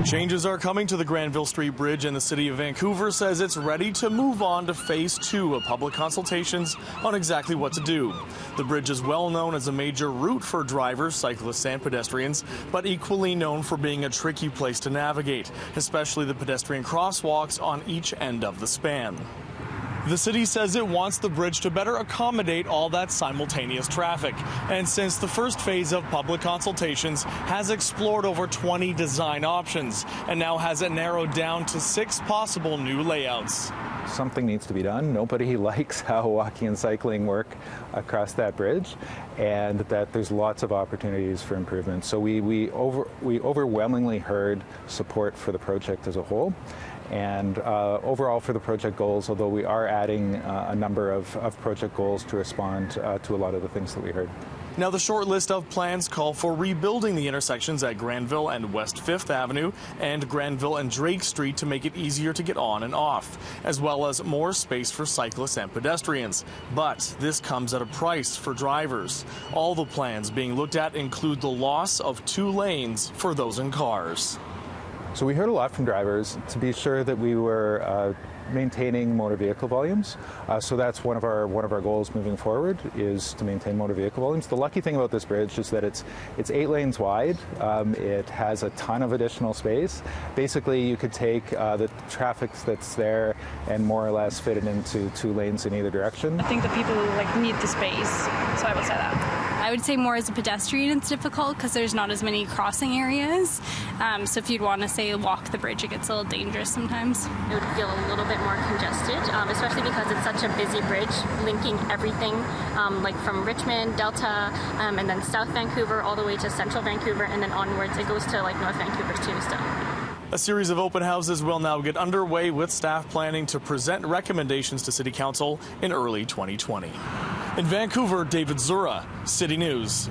Changes are coming to the Granville Street Bridge, and the City of Vancouver says it's ready to move on to Phase 2 of public consultations on exactly what to do. The bridge is well known as a major route for drivers, cyclists, and pedestrians, but equally known for being a tricky place to navigate, especially the pedestrian crosswalks on each end of the span. The city says it wants the bridge to better accommodate all that simultaneous traffic. And since the first phase of public consultations has explored over 20 design options and now has it narrowed down to 6 possible new layouts. Something needs to be done. Nobody likes how walking and cycling work across that bridge, and that there's lots of opportunities for improvement. So we overwhelmingly heard support for the project as a whole. And overall for the project goals, although we are adding a number of project goals to respond to a lot of the things that we heard. Now, the short list of plans call for rebuilding the intersections at Granville and West 5th Avenue and Granville and Drake Street to make it easier to get on and off, as well as more space for cyclists and pedestrians. But this comes at a price for drivers. All the plans being looked at include the loss of 2 lanes for those in cars. So we heard a lot from drivers to be sure that we were maintaining motor vehicle volumes. So that's one of our goals moving forward, is to maintain motor vehicle volumes. The lucky thing about this bridge is that it's 8 lanes wide. It has a ton of additional space. Basically, you could take the traffic that's there and more or less fit it into 2 lanes in either direction. I think the people need the space, so I would say that. I would say more as a pedestrian it's difficult because there's not as many crossing areas. So if you'd want to say walk the bridge, it gets a little dangerous sometimes. It would feel a little bit more congested, especially because it's such a busy bridge linking everything like from Richmond, Delta, and then South Vancouver all the way to Central Vancouver, and then onwards it goes to North Vancouver too still. A series of open houses will now get underway with staff planning to present recommendations to City Council in early 2020. In Vancouver, David Zura, City News.